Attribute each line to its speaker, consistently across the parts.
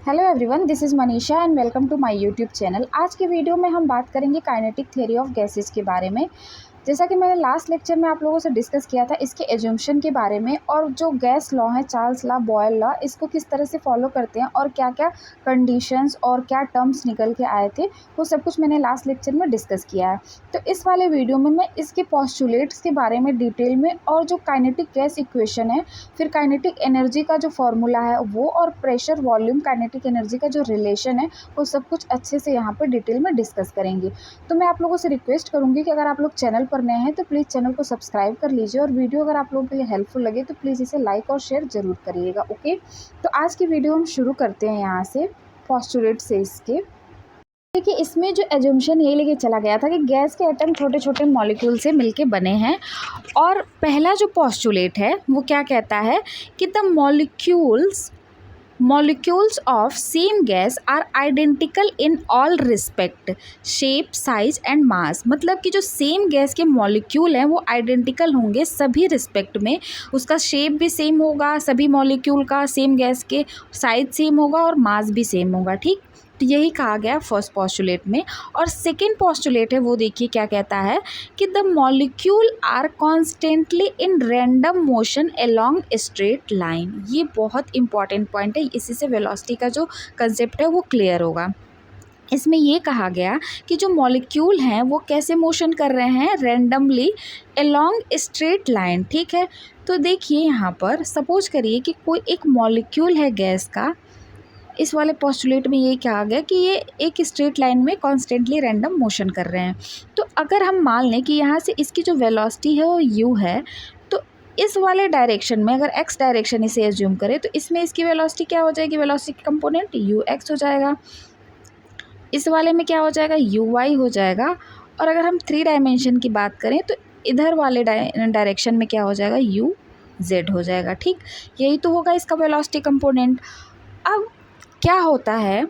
Speaker 1: Hello everyone, this is Manisha and welcome to my YouTube channel. आज के video में हम बात करेंगे काइनेटिक थ्योरी ऑफ गैसेस के बारे में। जैसा कि मैंने लास्ट लेक्चर में आप लोगों से डिस्कस किया था इसके एजम्पशन के बारे में, और जो गैस लॉ है, चार्ल्स लॉ, बॉयल लॉ, इसको किस तरह से फॉलो करते हैं और क्या क्या कंडीशंस और क्या टर्म्स निकल के आए थे, वो सब कुछ मैंने लास्ट लेक्चर में डिस्कस किया है। तो इस वाले वीडियो में मैं इसके पोस्टुलेट्स के बारे में डिटेल में, और जो काइनेटिक गैस इक्वेशन है, फिर काइनेटिक एनर्जी का जो फॉर्मूला है वो, और प्रेशर वॉल्यूम काइनेटिक एनर्जी का जो रिलेशन है, वो सब कुछ अच्छे से यहाँ पर डिटेल में डिस्कस करेंगे। तो मैं आप लोगों से रिक्वेस्ट करूँगी कि अगर आप लोग चैनल पर नए हैं तो प्लीज़ चैनल को सब्सक्राइब कर लीजिए, और वीडियो अगर आप लोगों के लिए हेल्पफुल लगे तो प्लीज़ इसे लाइक और शेयर ज़रूर करिएगा। ओके, तो आज की वीडियो हम शुरू करते हैं यहाँ से पोस्टुलेट से इसके। देखिए, इसमें जो एजम्पशन ये लेके चला गया था कि गैस के एटम छोटे छोटे मॉलिक्यूल से मिलके बने हैं, और पहला जो पोस्टुलेट है वो क्या कहता है कि the molecules of same gas are identical in all respect, shape, size and mass। मतलब कि जो सेम गैस के मॉलिक्यूल हैं वो आइडेंटिकल होंगे सभी रिस्पेक्ट में, उसका शेप भी सेम होगा, सभी मॉलिक्यूल का सेम गैस के साइज सेम होगा और मास भी सेम होगा। ठीक, तो यही कहा गया फर्स्ट पोस्टुलेट में। और सेकेंड पोस्टुलेट है वो देखिए क्या कहता है कि the molecule are constantly in random motion along straight line. ये बहुत इंपॉर्टेंट पॉइंट है, इसी से वेलोसिटी का जो कंसेप्ट है वो क्लियर होगा। इसमें ये कहा गया कि जो मॉलिक्यूल हैं वो कैसे मोशन कर रहे हैं, रैंडमली अलोंग स्ट्रेट लाइन। ठीक है, तो देखिए यहाँ पर सपोज करिए कि कोई एक मॉलिक्यूल है गैस का। इस वाले पोस्टुलेट में ये कहा गया कि ये एक स्ट्रेट लाइन में कॉन्स्टेंटली रैंडम मोशन कर रहे हैं। तो अगर हम मान लें कि यहाँ से इसकी जो वेलोसिटी है वो u है, तो इस वाले डायरेक्शन में अगर x डायरेक्शन इसे एज्यूम करें तो इसमें इसकी वेलोसिटी क्या हो जाएगी, वेलोसिटी कंपोनेंट ux हो जाएगा। इस वाले में क्या हो जाएगा, uy हो जाएगा। और अगर हम 3 डायमेंशन की बात करें तो इधर वाले डायरेक्शन में क्या हो जाएगा, uz हो जाएगा। ठीक, यही तो होगा इसका वेलोसिटी कंपोनेंट। अब क्या होता है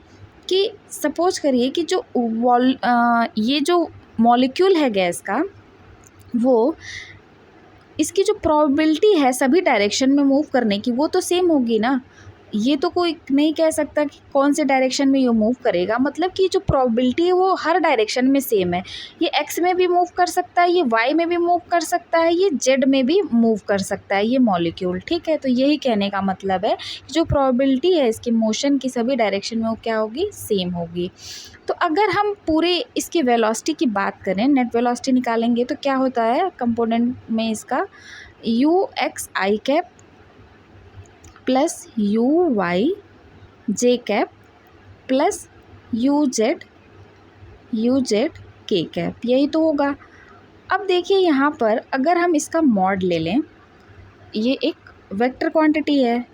Speaker 1: कि सपोज करिए कि जो ये जो मॉलिक्यूल है गैस का, वो इसकी जो प्रोबेबिलिटी है सभी डायरेक्शन में मूव करने की, वो तो सेम होगी ना। ये तो कोई नहीं कह सकता कि कौन से डायरेक्शन में ये मूव करेगा, मतलब कि जो प्रोबेबिलिटी है वो हर डायरेक्शन में सेम है। ये एक्स में भी मूव कर सकता है, ये वाई में भी मूव कर सकता है, ये जेड में भी मूव कर सकता है ये मॉलिक्यूल। ठीक है, तो यही कहने का मतलब है कि जो प्रोबेबिलिटी है इसके मोशन की सभी डायरेक्शन में वो क्या होगी, सेम होगी। तो अगर हम पूरे इसकी वेलोसिटी की बात करें, नेट वेलोसिटी निकालेंगे तो क्या होता है कंपोनेंट में इसका, U X I cap plus U Y J cap plus U Z के कैप, यही तो होगा। अब देखिए यहाँ पर अगर हम इसका मॉड ले लें, ये एक वेक्टर क्वांटिटी है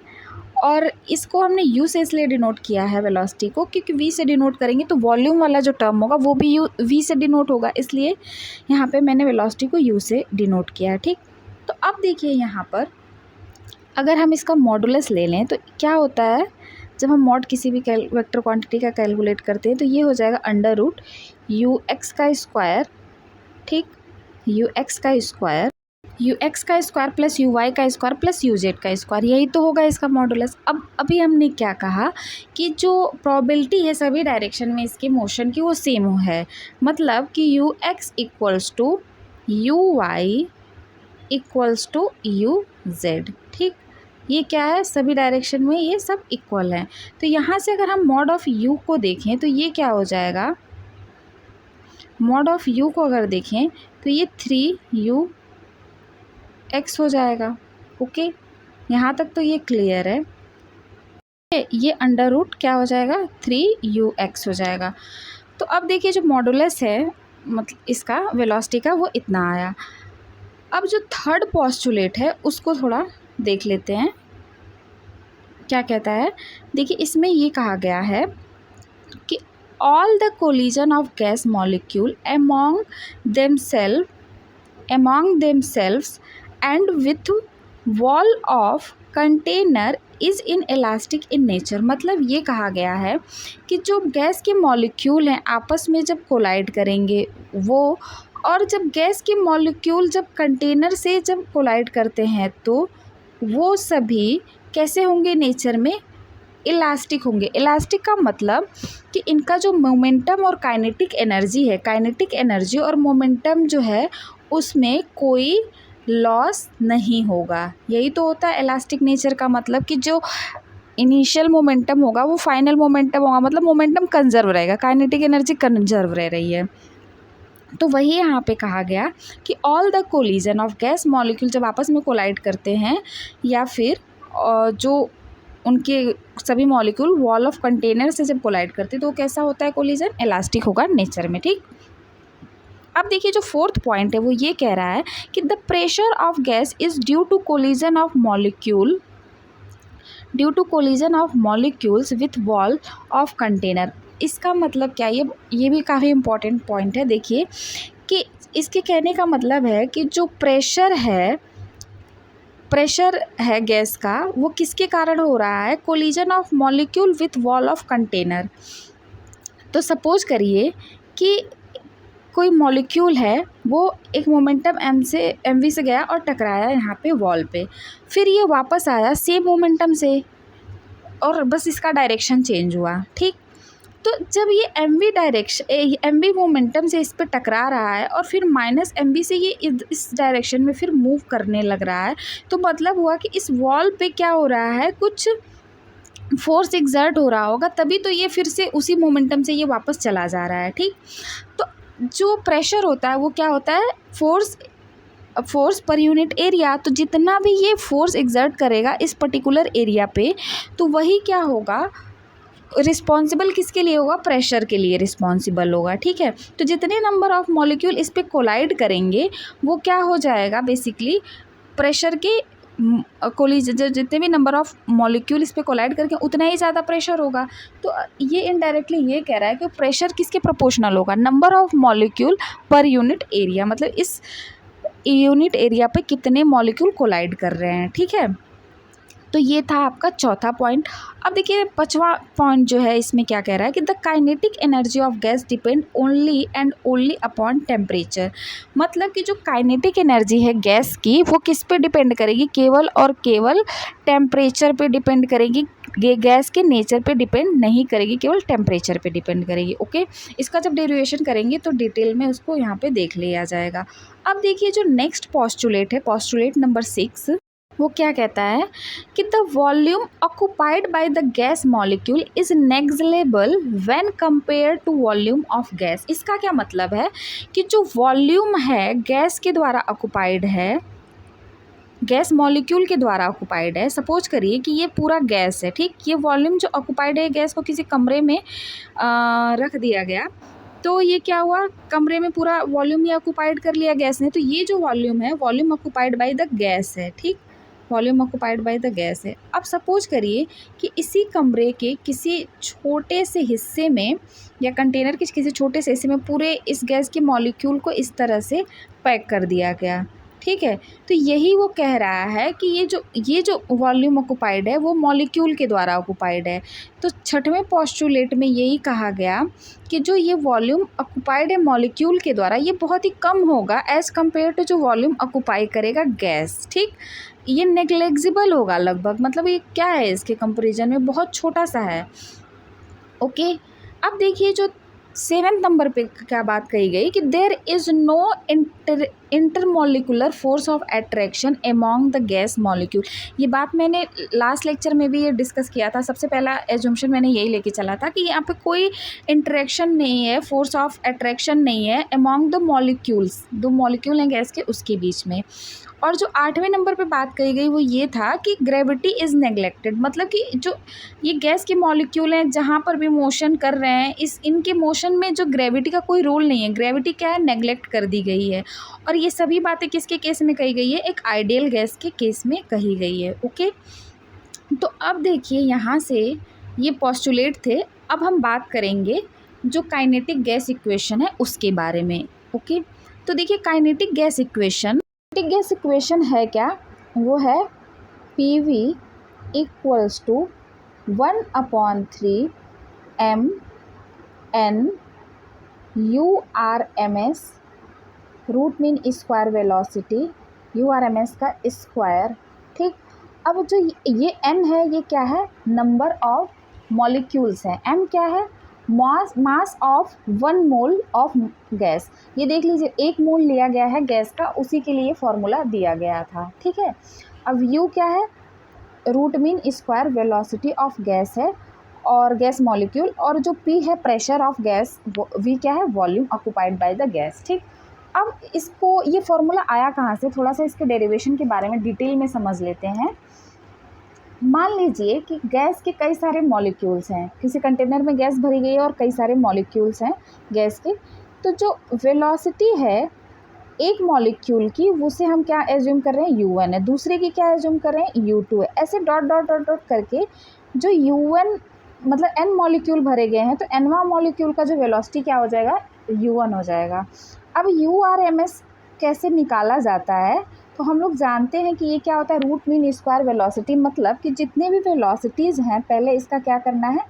Speaker 1: और इसको हमने u से इसलिए डिनोट किया है वेलोसिटी को, क्योंकि v से डिनोट करेंगे तो वॉल्यूम वाला जो टर्म होगा वो भी v से डिनोट होगा, इसलिए यहाँ पे मैंने वेलोसिटी को u से डिनोट किया है। ठीक, तो अब देखिए यहाँ पर अगर हम इसका मॉडुलस ले लें तो क्या होता है, जब हम मॉड किसी भी वेक्टर क्वांटिटी का कैलकुलेट करते हैं तो ये हो जाएगा अंडर रूट यू एक्स का स्क्वायर। ठीक, यू एक्स का स्क्वायर प्लस यू वाई का स्क्वायर प्लस यू जेड का स्क्वायर, यही तो होगा इसका मॉडुलस। अब अभी हमने क्या कहा कि जो प्रोबेबिलिटी है सभी डायरेक्शन में इसके मोशन की वो सेम है, मतलब कि U X equals to U Y equals to U Z. ठीक, ये क्या है, सभी डायरेक्शन में ये सब इक्वल हैं। तो यहाँ से अगर हम मॉड ऑफ u को देखें तो ये क्या हो जाएगा, मॉड ऑफ u को अगर देखें तो ये 3u x हो जाएगा। ओके, यहाँ तक तो ये क्लियर है। ये अंडर रूट क्या हो जाएगा, 3ux हो जाएगा। तो अब देखिए जो मॉडुलस है मतलब इसका वेलोसिटी का वो इतना आया। अब जो थर्ड पोस्टुलेट है उसको थोड़ा देख लेते हैं क्या कहता है। देखिए इसमें ये कहा गया है कि all the collision of gas molecule among themselves and with wall of container is inelastic in nature। मतलब ये कहा गया है कि जो गैस के मॉलिक्यूल हैं आपस में जब कोलाइड करेंगे वो, और जब गैस के मॉलिक्यूल जब कंटेनर से जब कोलाइड करते हैं तो वो सभी कैसे होंगे नेचर में, इलास्टिक होंगे। इलास्टिक का मतलब कि इनका जो मोमेंटम और काइनेटिक एनर्जी है, काइनेटिक एनर्जी और मोमेंटम जो है उसमें कोई लॉस नहीं होगा। यही तो होता है इलास्टिक नेचर का मतलब, कि जो इनिशियल मोमेंटम होगा वो फाइनल मोमेंटम होगा, मतलब मोमेंटम कंजर्व रहेगा, काइनेटिक एनर्जी कंजर्व रह रही है। तो वही यहाँ पे कहा गया कि all the collision of gas molecule जब आपस में कोलाइड करते हैं या फिर जो उनके सभी मॉलिक्यूल वॉल ऑफ कंटेनर से जब कोलाइड करते हैं तो कैसा होता है कोलिजन, इलास्टिक होगा नेचर में। ठीक, अब देखिए जो फोर्थ पॉइंट है वो ये कह रहा है कि the pressure of gas is due to collision of molecule, due to collision of molecules with wall of container. इसका मतलब क्या, ये भी काफ़ी इंपॉर्टेंट पॉइंट है। देखिए कि इसके कहने का मतलब है कि जो प्रेशर है गैस का, वो किसके कारण हो रहा है, collision of molecule with wall of container. तो सपोज करिए कि कोई मॉलिक्यूल है, वो एक मोमेंटम एम वी से गया और टकराया यहाँ पे वॉल पे, फिर ये वापस आया सेम मोमेंटम से और बस इसका डायरेक्शन चेंज हुआ। ठीक, तो जब ये एम वी मोमेंटम से इस पर टकरा रहा है और फिर माइनस एम वी से ये इस डायरेक्शन में फिर मूव करने लग रहा है, तो मतलब हुआ कि इस वॉल पे क्या हो रहा है, कुछ फोर्स एग्जर्ट हो रहा होगा, तभी तो ये फिर से उसी मोमेंटम से ये वापस चला जा रहा है। ठीक, तो जो प्रेशर होता है वो क्या होता है, फोर्स पर यूनिट एरिया। तो जितना भी ये फोर्स एग्जर्ट करेगा इस पर्टिकुलर एरिया पे, तो वही क्या होगा, रिस्पॉन्सिबल किसके लिए होगा, प्रेशर के लिए रिस्पॉन्सिबल होगा। ठीक है, तो जितने नंबर ऑफ मॉलिक्यूल इस पे कोलाइड करेंगे वो क्या हो जाएगा, बेसिकली प्रेशर के कोलिजन, जितने भी नंबर ऑफ मॉलिक्यूल इस पे कोलाइड करके उतना ही ज़्यादा प्रेशर होगा। तो ये इनडायरेक्टली ये कह रहा है कि प्रेशर किसके प्रोपोर्शनल होगा, number of molecule per unit area, मतलब इस यूनिट एरिया पे कितने मॉलिक्यूल कोलाइड कर रहे हैं। ठीक है, तो ये था आपका चौथा पॉइंट। अब देखिए पांचवा पॉइंट जो है इसमें क्या कह रहा है कि the kinetic energy of gas depend only and only upon temperature. मतलब कि जो काइनेटिक एनर्जी है गैस की वो किस पे डिपेंड करेगी, केवल और केवल टेम्परेचर पे डिपेंड करेगी, गैस के नेचर पे डिपेंड नहीं करेगी, केवल टेम्परेचर पे डिपेंड करेगी। ओके, इसका जब डेरिवेशन करेंगे तो डिटेल में उसको यहाँ पे देख लिया जाएगा। अब देखिए जो नेक्स्ट पॉस्टुलेट है, पॉस्टुलेट नंबर 6, वो क्या कहता है कि the volume occupied by the gas molecule is negligible when compare to volume of gas. इसका क्या मतलब है कि जो वॉल्यूम है गैस के द्वारा ऑक्युपाइड है, गैस मॉलिक्यूल के द्वारा ऑक्युपाइड है। सपोज करिए कि ये पूरा गैस है। ठीक, ये वॉल्यूम जो ऑक्युपाइड है, गैस को किसी कमरे में रख दिया गया, तो ये क्या हुआ, कमरे में पूरा वॉल्यूम ही ऑक्युपाइड कर लिया गैस ने। तो ये जो वॉल्यूम है, volume occupied by the gas है। ठीक, volume occupied by the gas है। अब सपोज करिए कि इसी कमरे के किसी छोटे से हिस्से में या कंटेनर के किसी छोटे से हिस्से में पूरे इस गैस के मॉलिक्यूल को इस तरह से पैक कर दिया गया। ठीक है, तो यही वो कह रहा है कि ये जो वॉल्यूम ऑक्युपाइड है वो मॉलिक्यूल के द्वारा ऑक्युपाइड है। तो छठवें पोस्टुलेट में यही कहा गया कि जो ये वॉल्यूम ऑक्युपाइड है मॉलिक्यूल के द्वारा, ये बहुत ही कम होगा एज़ कम्पेयर टू जो वॉल्यूम ऑक्युपाई करेगा गैस। ठीक, ये नेग्लिजिबल होगा लगभग, मतलब ये क्या है, इसके कंपैरिजन में बहुत छोटा सा है। ओके, अब देखिए जो 7 नंबर पे क्या बात कही गई कि there is no intermolecular force of attraction among the gas molecule. ये बात मैंने लास्ट लेक्चर में भी ये डिस्कस किया था। सबसे पहला एजम्पशन मैंने यही लेके चला था कि यहाँ पे कोई इंटरेक्शन नहीं है, फोर्स ऑफ अट्रैक्शन नहीं है अमॉन्ग द मॉलिक्यूल्स, दो मॉलिक्यूल हैं गैस के उसके बीच में। और जो 8वें नंबर पे बात कही गई वो ये था कि ग्रेविटी इज़ नेग्लेक्टेड, मतलब कि जो ये गैस के मॉलिक्यूल हैं जहाँ पर भी मोशन कर रहे हैं, इनके मोशन में जो ग्रेविटी का कोई रोल नहीं है, ग्रेविटी क्या है, नेग्लेक्ट कर दी गई है। और ये सभी बातें किसके केस में कही गई है, एक आइडियल गैस के केस में कही गई है। ओके, तो अब देखिए यहाँ से ये पोस्टुलेट थे। अब हम बात करेंगे जो काइनेटिक गैस इक्वेशन है उसके बारे में। ओके, तो देखिए काइनेटिक गैस इक्वेशन है क्या, वो है PV equals to 1/3 mn URMS, root mean square velocity, URMS का स्क्वायर। ठीक, अब जो ये n है ये क्या है, नंबर ऑफ मॉलिक्यूल्स हैं, m क्या है, mass of 1 mole of gas. ये देख लीजिए 1 मोल लिया गया है गैस का, उसी के लिए फॉर्मूला दिया गया था, ठीक है। अब u क्या है, root mean square velocity of gas है और गैस मॉलिक्यूल, और जो p है प्रेशर ऑफ गैस, v क्या है, volume occupied by the gas, ठीक। अब इसको, ये फॉर्मूला आया कहाँ से, थोड़ा सा इसके डेरिवेशन के बारे में डिटेल में समझ लेते हैं। मान लीजिए कि गैस के कई सारे मॉलिक्यूल्स हैं, किसी कंटेनर में गैस भरी गई है और कई सारे मॉलिक्यूल्स हैं गैस के, तो जो वेलोसिटी है एक मॉलिक्यूल की, उसे हम क्या एज्यूम कर रहे हैं, u1 है, दूसरे की क्या एज्यूम कर रहे हैं, u2 है। ऐसे डॉट डॉट डॉट डॉट करके जो u1 मतलब n मॉलिक्यूल भरे गए हैं, तो nवां मॉलिक्यूल का जो वेलोसिटी क्या हो जाएगा, u1 हो जाएगा। अब URMS कैसे निकाला जाता है, तो हम लोग जानते हैं कि ये क्या होता है, रूट मीन स्क्वायर वेलोसिटी, मतलब कि जितने भी वेलोसिटीज़ हैं पहले इसका क्या करना है,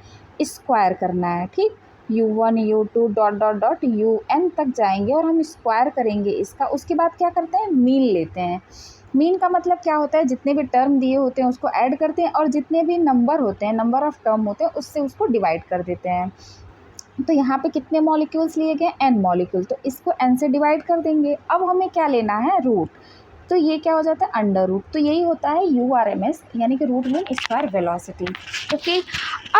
Speaker 1: स्क्वायर करना है, ठीक। u1 u2 dot dot dot un तक जाएंगे और हम स्क्वायर करेंगे इसका, उसके बाद क्या करते हैं, मीन लेते हैं। मीन का मतलब क्या होता है, जितने भी टर्म दिए होते हैं उसको ऐड करते हैं और जितने भी नंबर होते हैं, नंबर ऑफ़ टर्म होते हैं, उससे उसको डिवाइड कर देते हैं। तो यहाँ पे कितने मॉलिक्यूल्स लिए गए, n मॉलिक्यूल, तो इसको n से डिवाइड कर देंगे। अब हमें क्या लेना है, रूट, तो ये क्या हो जाता है, अंडर रूट। तो यही होता है URMS, यानी कि root mean square velocity, okay.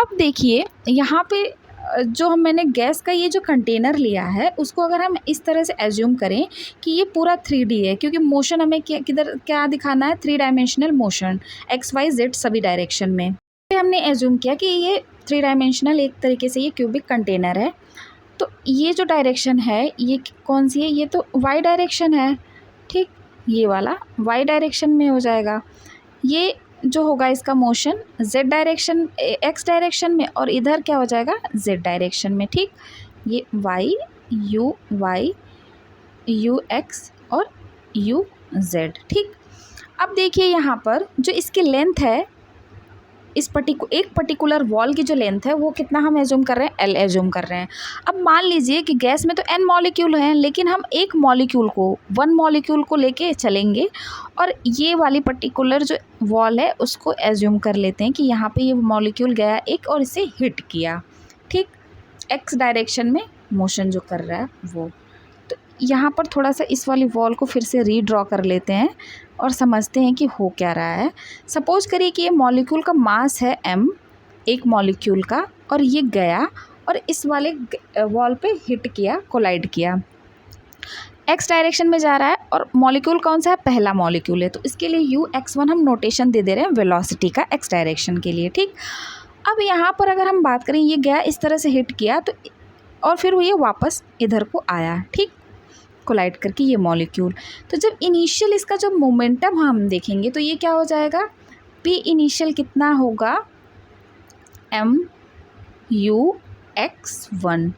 Speaker 1: अब देखिए यहाँ पे जो मैंने गैस का ये जो कंटेनर लिया है, उसको अगर हम इस तरह से एज्यूम करें कि ये पूरा 3D है, क्योंकि मोशन हमें किधर क्या दिखाना है, 3 डायमेंशनल मोशन, XYZ सभी डायरेक्शन में। हमने एज्यूम किया कि ये 3 डायमेंशनल एक तरीके से ये क्यूबिक कंटेनर है, तो ये जो डायरेक्शन है ये कौन सी है, ये तो y डायरेक्शन है, ठीक। ये वाला y डायरेक्शन में हो जाएगा, ये जो होगा इसका motion z direction, x direction में, और इधर क्या हो जाएगा, z डायरेक्शन में, ठीक। ये y u x और u z, ठीक। अब देखिए यहाँ पर जो इसकी लेंथ है, इस एक पर्टिकुलर वॉल की जो लेंथ है वो कितना हम एज्यूम कर रहे हैं, L एज्यूम कर रहे हैं। अब मान लीजिए कि गैस में तो n मॉलिक्यूल हैं, लेकिन हम एक मॉलिक्यूल को, 1 मॉलिक्यूल को लेके चलेंगे और ये वाली पर्टिकुलर जो वॉल है उसको एज्यूम कर लेते हैं कि यहाँ पे ये मॉलिक्यूल गया एक और इसे हिट किया, ठीक, x डायरेक्शन में मोशन जो कर रहा है वो। तो यहाँ पर थोड़ा सा इस वाली वॉल को फिर से रीड्रॉ कर लेते हैं और समझते हैं कि हो क्या रहा है। सपोज करिए कि ये मॉलिक्यूल का मास है m, एक मॉलिक्यूल का, और ये गया और इस वाले वॉल पे हिट किया, कोलाइड किया, x डायरेक्शन में जा रहा है और मॉलिक्यूल कौन सा है, पहला मॉलिक्यूल है, तो इसके लिए UX1 हम नोटेशन दे रहे हैं वेलोसिटी का x डायरेक्शन के लिए, ठीक। अब यहाँ पर अगर हम बात करें, ये गया इस तरह से हिट किया तो, और फिर ये वापस इधर को आया, ठीक, कोलाइड करके ये मॉलिक्यूल। तो जब इनिशियल इसका जो मोमेंटम हम देखेंगे तो ये क्या हो जाएगा, P इनिशियल कितना होगा, MUX1।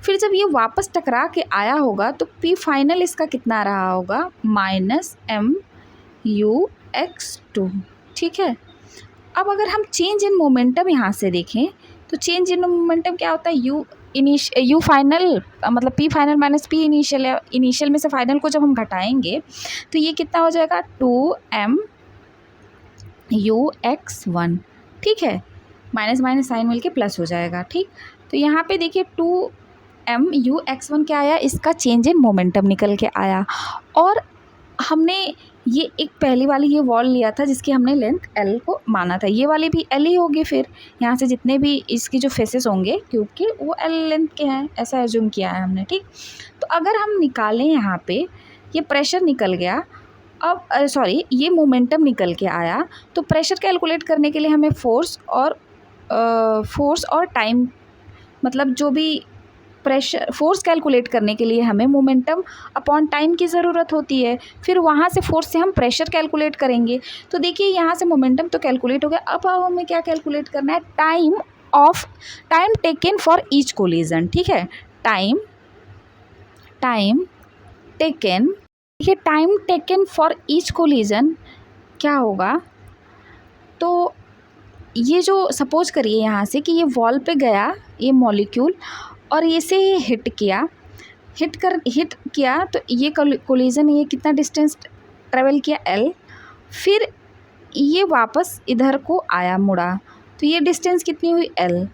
Speaker 1: फिर जब ये वापस टकरा के आया होगा तो P फाइनल इसका कितना रहा होगा, -MUX2, ठीक है। अब अगर हम चेंज इन मोमेंटम यहाँ से देखें तो चेंज इन मोमेंटम क्या होता है, यू फाइनल मतलब P final minus P initial है, इनिशियल में से फाइनल को जब हम घटाएंगे तो ये कितना हो जाएगा, 2MUX1, ठीक है, माइनस माइनस साइन मिल के प्लस हो जाएगा, ठीक। तो यहाँ पे देखिए 2MUX1 क्या आया, इसका चेंज इन मोमेंटम निकल के आया। और हमने ये एक पहली वाली ये वॉल लिया था जिसकी हमने लेंथ L को माना था, ये वाली भी L ही होगी, फिर यहाँ से जितने भी इसकी जो फेसेस होंगे क्यूब के वो L लेंथ के हैं, ऐसा एज्यूम किया है हमने, ठीक। तो अगर हम निकालें यहाँ पे, ये प्रेशर निकल गया, अब सॉरी ये मोमेंटम निकल के आया, तो प्रेशर कैलकुलेट करने के लिए हमें फोर्स और टाइम, मतलब जो भी प्रेशर, फोर्स कैलकुलेट करने के लिए हमें मोमेंटम अपॉन टाइम की ज़रूरत होती है, फिर वहाँ से फोर्स से हम प्रेशर कैलकुलेट करेंगे। तो देखिए यहाँ से मोमेंटम तो कैलकुलेट हो गया, अब हमें क्या कैलकुलेट करना है, time taken for each collision, ठीक है, टाइम टेकन, देखिए time taken for each collision क्या होगा, तो ये जो सपोज करिए यहाँ से कि ये वॉल पे गया ये मॉलिक्यूल और ये से हिट किया तो ये कोलिजन, ये कितना डिस्टेंस ट्रेवल किया L, फिर ये वापस इधर को आया, मुड़ा, तो ये डिस्टेंस कितनी हुई L।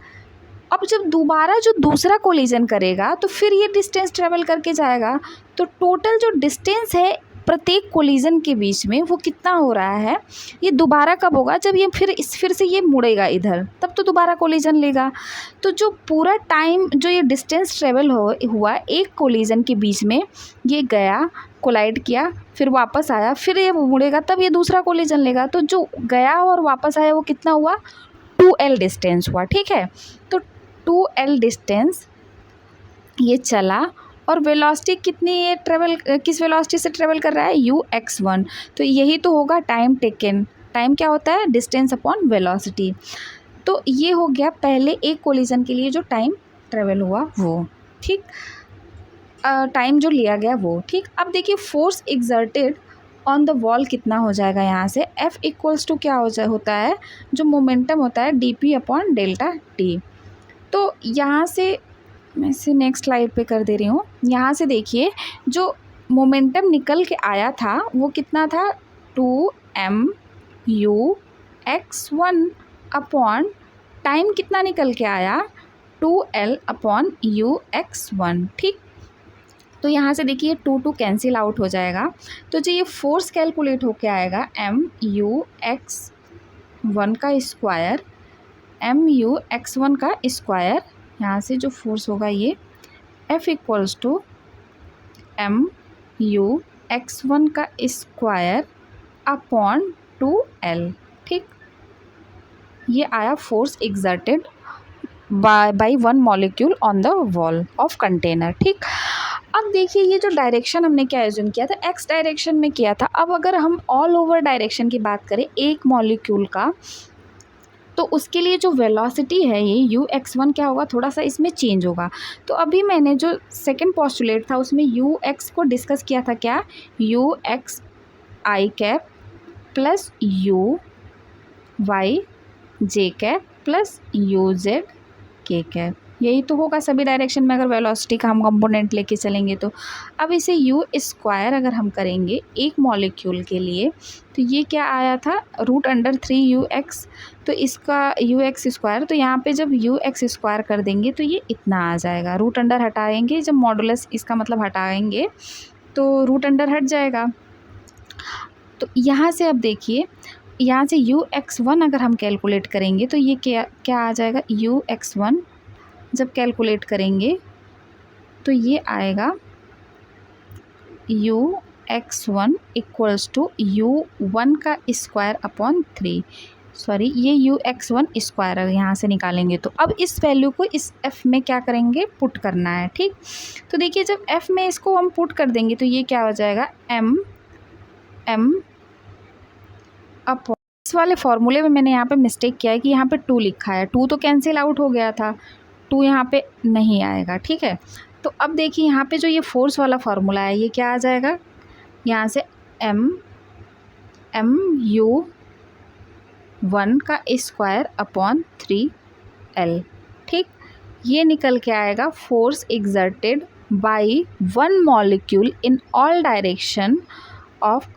Speaker 1: अब जब दोबारा जो दूसरा कोलिजन करेगा तो फिर ये डिस्टेंस ट्रेवल करके जाएगा, तो टोटल जो डिस्टेंस है प्रत्येक कोलिजन के बीच में वो कितना हो रहा है, ये दोबारा कब होगा, जब ये फिर से ये मुड़ेगा इधर, तब तो दोबारा कोलिजन लेगा। तो जो पूरा टाइम जो ये डिस्टेंस ट्रेवल हुआ एक कोलिजन के बीच में, ये गया कोलाइड किया फिर वापस आया, फिर ये मुड़ेगा तब ये दूसरा कोलिजन लेगा। तो जो गया और वापस आया वो कितना हुआ, 2L डिस्टेंस हुआ। ठीक है, तो 2L डिस्टेंस ये चला और वेलोसिटी कितनी, ये ट्रेवल किस वेलोसिटी से ट्रेवल कर रहा है, ux1। तो यही तो होगा टाइम टेकन। टाइम क्या होता है, डिस्टेंस अपॉन वेलोसिटी। तो ये हो गया पहले एक कोलिजन के लिए जो टाइम ट्रेवल हुआ वो। ठीक, टाइम जो लिया गया वो। ठीक, अब देखिए force exerted on the wall कितना हो जाएगा यहाँ से, F इक्वल्स टू क्या होता है, जो मोमेंटम होता है dp अपॉन डेल्टा t। तो यहाँ से मैं इसे नेक्स्ट स्लाइड पे कर दे रही हूँ। यहाँ से देखिए जो मोमेंटम निकल के आया था वो कितना था, 2m/u(x1) अपॉन टाइम कितना निकल के आया, 2L अपॉन u(x1). ठीक, तो यहाँ से देखिए 2 कैंसिल आउट हो जाएगा। तो जो ये फोर्स कैलकुलेट होके आएगा mu(x1) का स्क्वायर, mu(x1) का स्क्वायर, यहाँ से जो फोर्स होगा ये F इक्वल्स टू mu(x1) का स्क्वायर अपॉन 2L। ठीक, ये आया force exerted by one molecule on the wall of container. ठीक, अब देखिए ये जो डायरेक्शन हमने क्या एज्यूम किया था, x डायरेक्शन में किया था। अब अगर हम ऑल ओवर डायरेक्शन की बात करें एक मॉलिक्यूल का, तो उसके लिए जो वेलोसिटी है ये ux1 क्या होगा, थोड़ा सा इसमें चेंज होगा। तो अभी मैंने जो सेकंड पोस्टुलेट था उसमें ux को डिस्कस किया था, क्या, ux i cap plus u y j cap plus u z k cap, यही तो होगा सभी डायरेक्शन में अगर वेलोसिटी का हम कंपोनेंट लेके चलेंगे तो। अब इसे u स्क्वायर अगर हम करेंगे एक मॉलिक्यूल के लिए, तो ये क्या आया था, √3ux। तो इसका ux स्क्वायर, तो यहाँ पे जब ux स्क्वायर कर देंगे तो ये इतना आ जाएगा। रूट अंडर हटाएंगे, जब मॉडुलस इसका मतलब हटाएंगे तो रूट अंडर हट जाएगा। तो यहाँ से अब देखिए, यहाँ से ux1 अगर हम कैलकुलेट करेंगे तो ये क्या आ जाएगा, ux1 जब कैलकुलेट करेंगे तो ये आएगा ux1 इक्वल्स टू u1 का स्क्वायर अपॉन 3। सॉरी, ये ux1 स्क्वायर यहाँ से निकालेंगे तो अब इस वैल्यू को इस f में क्या करेंगे, पुट करना है। ठीक, तो देखिए जब f में इसको हम पुट कर देंगे तो ये क्या हो जाएगा, m अपॉन, इस वाले फॉर्मूले में मैंने यहाँ पे मिस्टेक किया है कि यहाँ पे 2 लिखा है, 2 तो कैंसिल आउट हो गया था, 2 यहाँ पे नहीं आएगा। ठीक है, तो अब देखिए यहाँ पे जो ये फोर्स वाला फार्मूला है ये क्या आ जाएगा, यहाँ से mu(1) का स्क्वायर अपॉन 3L। ठीक, ये निकल के आएगा force exerted by one molecule in all direction of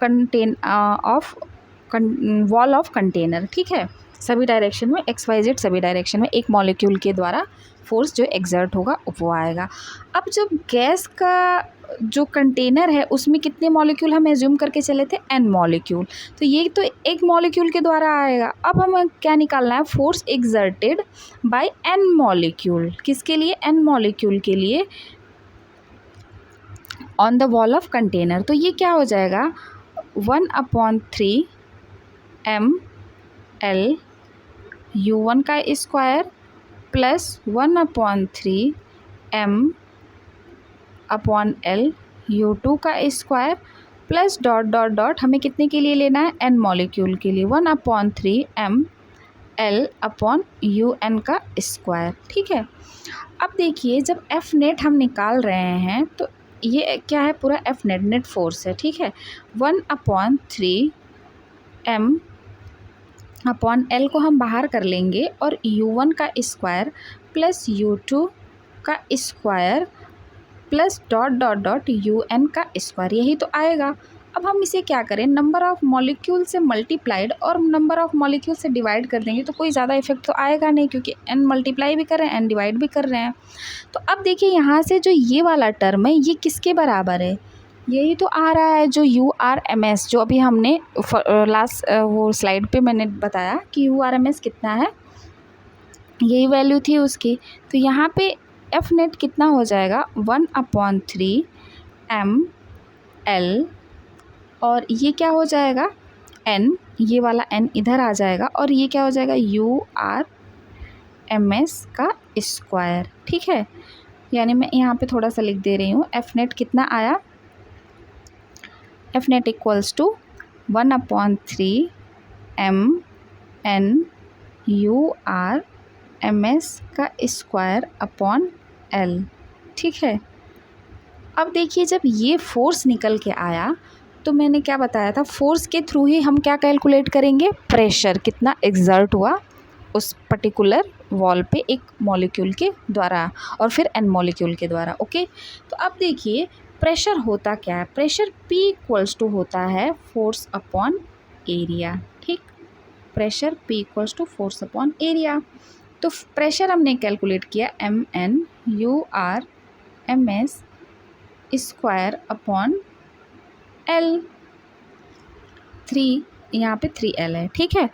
Speaker 1: wall of container. ठीक है, सभी डायरेक्शन में XYZ सभी डायरेक्शन में एक मॉलिक्यूल के द्वारा फोर्स जो एग्जर्ट होगा वो आएगा। अब जब गैस का जो कंटेनर है उसमें कितने मॉलिक्यूल हम एज्यूम करके चले थे, n मॉलिक्यूल, तो ये तो एक मॉलिक्यूल के द्वारा आएगा। अब हमें क्या निकालना है, force exerted by n molecule, किसके लिए, n मॉलिक्यूल के लिए on the wall of container. तो ये क्या हो जाएगा, 1/3 mL u1 का स्क्वायर प्लस 1/3 m/L u2 का square plus dot dot dot, हमें कितने के लिए लेना है, n मॉलिक्यूल के लिए, 1/3 mL/un का स्क्वायर। ठीक है, अब देखिए जब F नेट हम निकाल रहे हैं तो ये क्या है, पूरा F नेट फोर्स है। ठीक है, 1/3 m/L को हम बाहर कर लेंगे और u1 का स्क्वायर प्लस u2 का square plus dot dot dot un का स्क्वायर, यही तो आएगा। अब हम इसे क्या करें, नंबर ऑफ़ मॉलिक्यूल से मल्टीप्लाइड और नंबर ऑफ़ मॉलिक्यूल से डिवाइड कर देंगे तो कोई ज़्यादा इफेक्ट तो आएगा नहीं, क्योंकि n मल्टीप्लाई भी कर रहे हैं n डिवाइड भी कर रहे हैं। तो अब देखिए यहाँ से जो ये वाला टर्म है ये किसके बराबर है, यही तो आ रहा है जो URMS, जो अभी हमने लास्ट वो स्लाइड पे मैंने बताया कि URMS कितना है, यही वैल्यू थी उसकी। तो यहाँ पे एफ नेट कितना हो जाएगा 1/3 ml, और ये क्या हो जाएगा n, ये वाला n इधर आ जाएगा और ये क्या हो जाएगा URMS का स्क्वायर। ठीक है, यानी मैं यहाँ पे थोड़ा सा लिख दे रही हूँ, एफ नेट कितना आया, F net equals to 1/3 mn URMS का स्क्वायर अपॉन l। ठीक है, अब देखिए जब ये फोर्स निकल के आया तो मैंने क्या बताया था, फोर्स के थ्रू ही हम क्या कैलकुलेट करेंगे, प्रेशर कितना एग्जर्ट हुआ उस पर्टिकुलर वॉल पे एक मॉलिक्यूल के द्वारा और फिर n मॉलिक्यूल के द्वारा। ओके, तो अब देखिए प्रेशर होता क्या है, प्रेशर P इक्वल्स टू होता है फोर्स अपॉन एरिया। ठीक, pressure P equals to force upon area. तो प्रेशर हमने कैलकुलेट किया MN URMS square upon L, 3 यहाँ पे 3L है। ठीक है,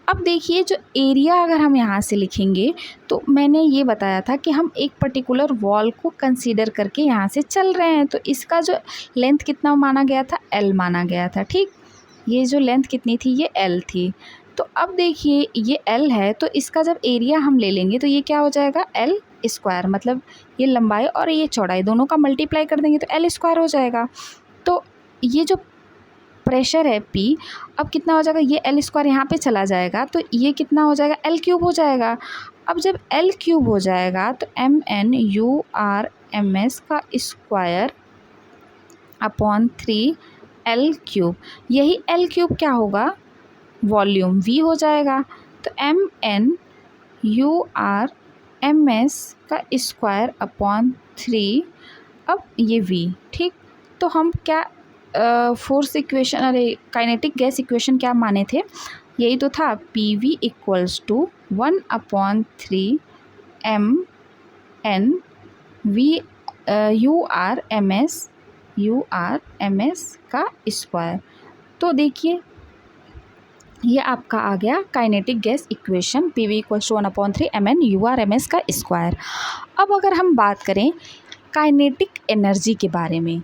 Speaker 1: अब देखिए जो एरिया अगर हम यहाँ से लिखेंगे तो मैंने ये बताया था कि हम एक पर्टिकुलर वॉल को कंसीडर करके यहाँ से चल रहे हैं, तो इसका जो लेंथ कितना माना गया था, L माना गया था। ठीक, ये जो लेंथ कितनी थी, ये L थी। तो अब देखिए ये L है, तो इसका जब एरिया हम ले लेंगे तो ये क्या हो जाएगा L स्क्वायर, मतलब ये लंबाई और ये चौड़ाई दोनों का मल्टीप्लाई कर देंगे तो L स्क्वायर हो जाएगा। तो ये जो प्रेशर है P, अब कितना हो जाएगा, ये L स्क्वायर यहाँ पे चला जाएगा तो ये कितना हो जाएगा, L क्यूब हो जाएगा। अब जब L क्यूब हो जाएगा तो MN URMS का स्क्वायर अपॉन 3L क्यूब, यही L क्यूब क्या होगा, वॉल्यूम V हो जाएगा। तो MN URMS का स्क्वायर अपॉन 3, अब ये V। ठीक, तो हम क्या फोर्स इक्वेशन, अरे काइनेटिक गैस इक्वेशन क्या माने थे, यही तो था PV equals to 1/3 MN URMS का स्क्वायर। तो देखिए ये आपका आ गया kinetic gas equation, PV equals to 1/3 MN URMS का स्क्वायर। अब अगर हम बात करें काइनेटिक एनर्जी के बारे में,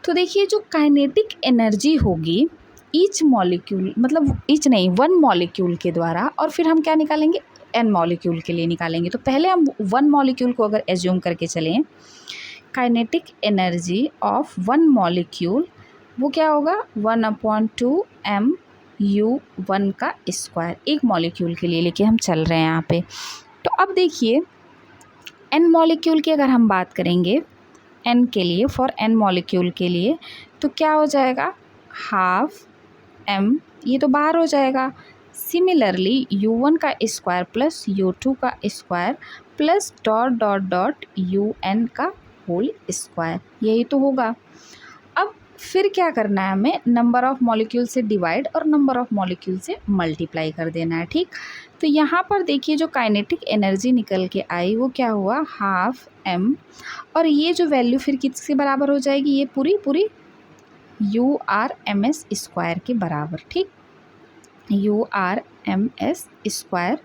Speaker 1: तो देखिए जो काइनेटिक एनर्जी होगी ईच मॉलिक्यूल, मतलब ईच नहीं, वन मॉलिक्यूल के द्वारा, और फिर हम क्या निकालेंगे, n मॉलिक्यूल के लिए निकालेंगे। तो पहले हम वन मॉलिक्यूल को अगर एज्यूम करके चलें, kinetic energy of one molecule वो क्या होगा 1/2 MU1 का स्क्वायर, एक मॉलिक्यूल के लिए लेके हम चल रहे हैं यहाँ पे। तो अब देखिए n मॉलिक्यूल की अगर हम बात करेंगे, n के लिए, फॉर n मॉलिक्यूल के लिए, तो क्या हो जाएगा 1/2 m, ये तो बाहर हो जाएगा। सिमिलरली U1 का स्क्वायर प्लस U2 का square plus dot dot dot UN का होल स्क्वायर, यही तो होगा। अब फिर क्या करना है हमें, नंबर ऑफ़ मॉलिक्यूल से डिवाइड और नंबर ऑफ़ मॉलिक्यूल से मल्टीप्लाई कर देना है। ठीक, तो यहाँ पर देखिए जो काइनेटिक एनर्जी निकल के आई वो क्या हुआ 1/2 m, और ये जो वैल्यू फिर किसके बराबर हो जाएगी, ये पूरी URMS स्क्वायर के बराबर। ठीक, URMS स्क्वायर,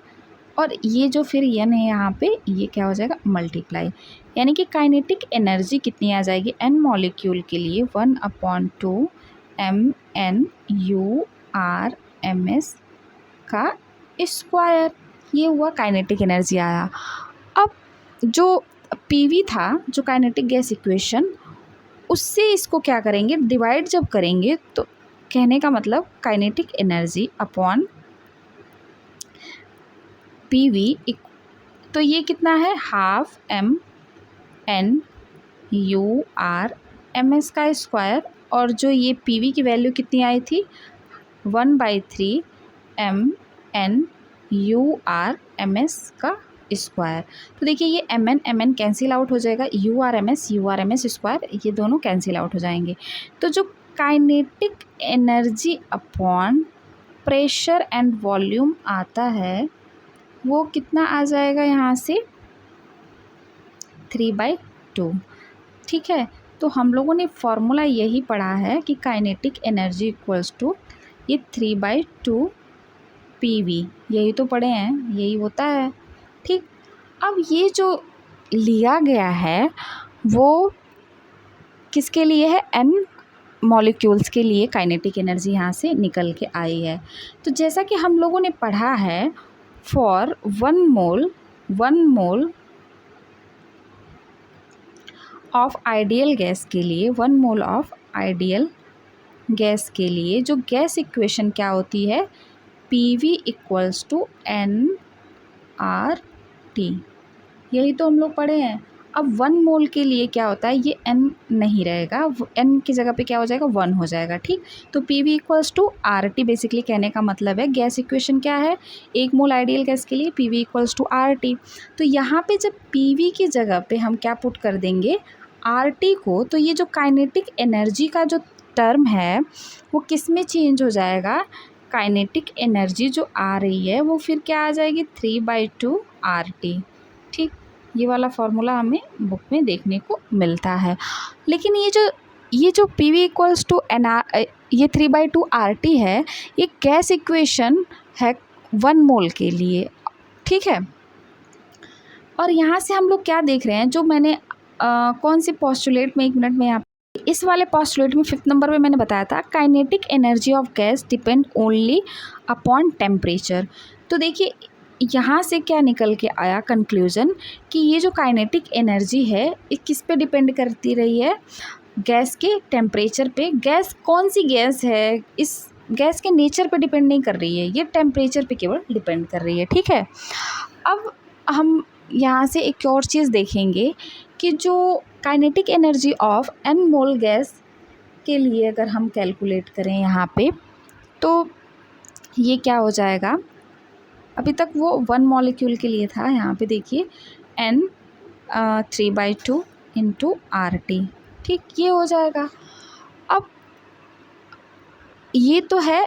Speaker 1: और ये जो फिर n है यहाँ पे, ये क्या हो जाएगा मल्टीप्लाई, यानी कि काइनेटिक एनर्जी कितनी आ जाएगी n मॉलिक्यूल के लिए 1/2 MN URMS का स्क्वायर, ये हुआ काइनेटिक एनर्जी आया। अब जो PV था, जो काइनेटिक गैस इक्वेशन, उससे इसको क्या करेंगे, डिवाइड जब करेंगे, तो कहने का मतलब काइनेटिक एनर्जी अपॉन PV, तो ये कितना है 1/2 MN URMS का स्क्वायर, और जो ये PV की वैल्यू कितनी आई थी 1/3 MN URMS का स्क्वायर। तो देखिए ये MN कैंसिल आउट हो जाएगा, URMS स्क्वायर, ये दोनों कैंसिल आउट हो जाएंगे। तो जो kinetic energy upon pressure and volume आता है, वो कितना आ जाएगा यहाँ से 3/2। ठीक है, तो हम लोगों ने फॉर्मूला यही पढ़ा है कि काइनेटिक एनर्जी इक्वल्स टू ये 3/2 PV, यही तो पढ़े हैं, यही होता है। ठीक, अब ये जो लिया गया है वो किसके लिए है, N मॉलिक्यूल्स के लिए काइनेटिक एनर्जी यहाँ से निकल के आई है। तो जैसा कि हम लोगों ने पढ़ा है, for 1 mole of ideal gas के लिए, 1 मोल ऑफ आइडियल गैस के लिए जो गैस इक्वेशन क्या होती है, PV इक्वल्स टू nRT, यही तो हम लोग पढ़े हैं। अब 1 मोल के लिए क्या होता है, ये n नहीं रहेगा, n की जगह पे क्या हो जाएगा 1 हो जाएगा। ठीक, तो PV equals to RT, basically कहने का मतलब है गैस इक्वेशन क्या है, 1 मोल आइडियल गैस के लिए PV इक्वल्स टू RT। तो यहाँ पे जब PV की जगह पे हम क्या पुट कर देंगे, RT को, तो ये जो काइनेटिक एनर्जी का जो टर्म है वो किस में चेंज हो जाएगा, काइनेटिक एनर्जी जो आ रही है वो फिर क्या आ जाएगी 3/2 RT। ठीक, ये वाला फॉर्मूला हमें बुक में देखने को मिलता है। लेकिन ये जो PV इक्वल्स टू ये 3/2 RT है, ये गैस इक्वेशन है 1 मोल के लिए। ठीक है, और यहाँ से हम लोग क्या देख रहे हैं, जो मैंने कौन सी पोस्टुलेट में, 1 मिनट में, यहाँ इस वाले पोस्टुलेट में 5th नंबर पे मैंने बताया था, kinetic energy of gas depend only upon temperature. तो देखिए यहाँ से क्या निकल के आया कंक्लूजन, कि ये जो काइनेटिक एनर्जी है ये किस पे डिपेंड करती रही है, गैस के टेम्परेचर पे। गैस कौन सी गैस है, इस गैस के नेचर पे डिपेंड नहीं कर रही है, ये टेम्परेचर पे केवल डिपेंड कर रही है। ठीक है, अब हम यहाँ से एक और चीज़ देखेंगे कि जो kinetic energy of n mole gas के लिए अगर हम कैलकुलेट करें यहाँ पे, तो ये क्या हो जाएगा, अभी तक वो 1 मॉलिक्यूल के लिए था, यहाँ पे देखिए n 3/2 इंटू RT। ठीक, ये हो जाएगा। अब ये तो है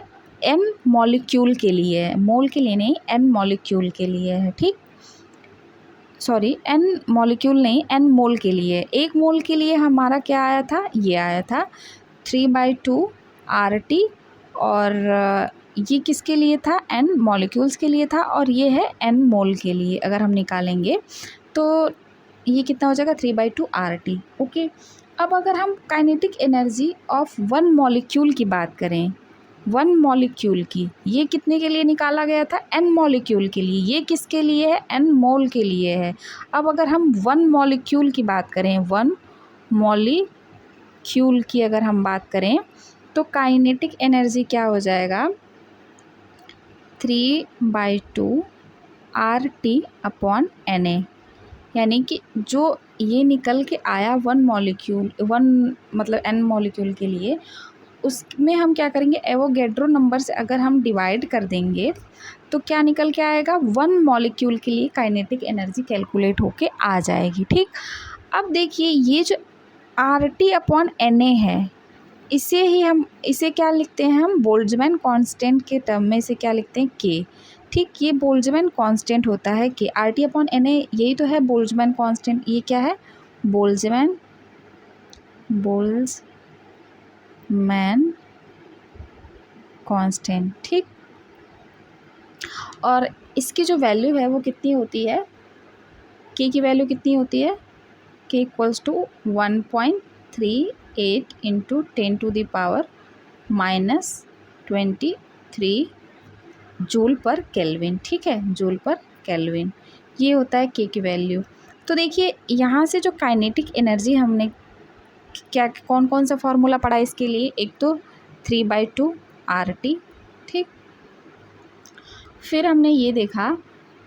Speaker 1: n मॉलिक्यूल के लिए, मोल के लिए नहीं, n मॉलिक्यूल के लिए है। ठीक, सॉरी, n मॉलिक्यूल नहीं, n मोल के लिए। 1 मोल के लिए हमारा क्या आया था, ये आया था 3/2 RT, और ये किसके लिए था, n मॉलिक्यूल्स के लिए था, और ये है n मोल के लिए। अगर हम निकालेंगे तो ये कितना हो जाएगा 3/2 RT। ओके, अब अगर हम काइनेटिक एनर्जी ऑफ 1 मॉलिक्यूल की बात करें, 1 मॉलिक्यूल की, ये कितने के लिए निकाला गया था, n मॉलिक्यूल के लिए, ये किसके लिए है, n मोल के लिए है। अब अगर हम 1 मॉलिक्यूल की बात करें, 1 मॉलिक्यूल की अगर हम बात करें, तो काइनेटिक एनर्जी क्या हो जाएगा 3/2 RT अपॉन Na, यानी कि जो ये निकल के आया 1 मॉलिक्यूल, 1 मतलब n मॉलिक्यूल के लिए, उसमें हम क्या करेंगे, एवोगैड्रो नंबर से अगर हम डिवाइड कर देंगे तो क्या निकल के आएगा, 1 मॉलिक्यूल के लिए काइनेटिक एनर्जी कैलकुलेट होके आ जाएगी। ठीक, अब देखिए ये जो RT अपॉन Na है, इसे क्या लिखते हैं हम, बोल्ट्जमैन कांस्टेंट के टर्म में इसे क्या लिखते हैं, K। ठीक, ये बोल्ट्जमैन कांस्टेंट होता है K, RT अपॉन Na यही तो है बोल्ट्जमैन कांस्टेंट। ये क्या है, बोल्ट्जमैन कांस्टेंट। ठीक, और इसकी जो वैल्यू है वो कितनी होती है, K की वैल्यू कितनी होती है, K equals to 1.38 into 10⁻⁻23 joule per kelvin. ठीक है, जूल पर केल्विन, ये होता है K की वैल्यू। तो देखिए यहाँ से जो काइनेटिक एनर्जी हमने क्या कौन कौन सा फार्मूला पढ़ा इसके लिए, एक तो 3/2 RT। ठीक, फिर हमने ये देखा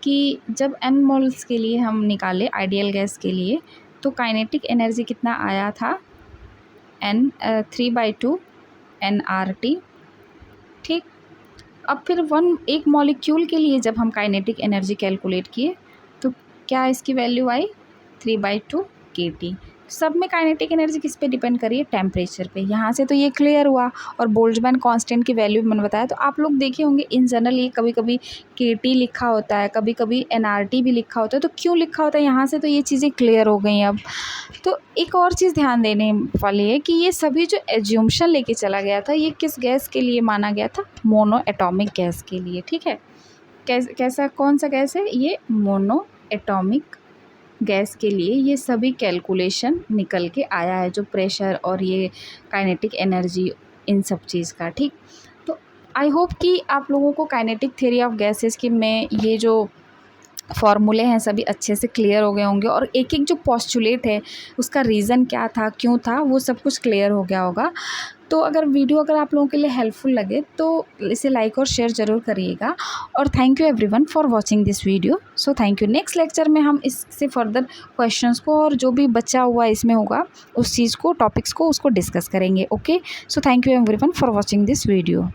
Speaker 1: कि जब n मोल्स के लिए हम निकाले आइडियल गैस के लिए, तो काइनेटिक एनर्जी कितना आया था, 3/2 nRT। ठीक, अब फिर 1 मॉलिक्यूल के लिए जब हम काइनेटिक एनर्जी कैलकुलेट किए, तो क्या इसकी वैल्यू आई 3/2 KT। सब में काइनेटिक एनर्जी किस पे डिपेंड करी है, टेम्परेचर पे। यहाँ से तो ये क्लियर हुआ। और बोल्ट्जमैन कांस्टेंट की वैल्यू मैंने बताया। तो आप लोग देखे होंगे इन जनरल ये कभी कभी KT लिखा होता है, कभी कभी NRT भी लिखा होता है। तो क्यों लिखा होता है, यहाँ से तो ये चीज़ें क्लियर हो गई अब। तो एक और चीज़ ध्यान देने वाली है कि ये सभी जो एज्यूम्शन लेके चला गया था, ये किस गैस के लिए माना गया था, मोनो एटॉमिक गैस के लिए। ठीक है, कैसा कौन सा गैस है ये, मोनो एटॉमिक गैस के लिए ये सभी कैलकुलेशन निकल के आया है, जो प्रेशर और ये काइनेटिक एनर्जी इन सब चीज़ का। ठीक, तो आई होप कि आप लोगों को काइनेटिक थ्योरी ऑफ गैसेस की में ये जो फॉर्मूले हैं सभी अच्छे से क्लियर हो गए होंगे, और एक एक जो पोस्टुलेट है उसका रीज़न क्या था, क्यों था, वो सब कुछ क्लियर हो गया होगा। तो वीडियो अगर आप लोगों के लिए हेल्पफुल लगे तो इसे लाइक और शेयर ज़रूर करिएगा। और thank you everyone for watching this video. So thank you. Next lecture में हम इससे फर्दर क्वेश्चंस को और जो भी बचा हुआ इसमें होगा उस चीज़ को, टॉपिक्स को, उसको डिस्कस करेंगे। Okay, so thank you everyone for watching this video.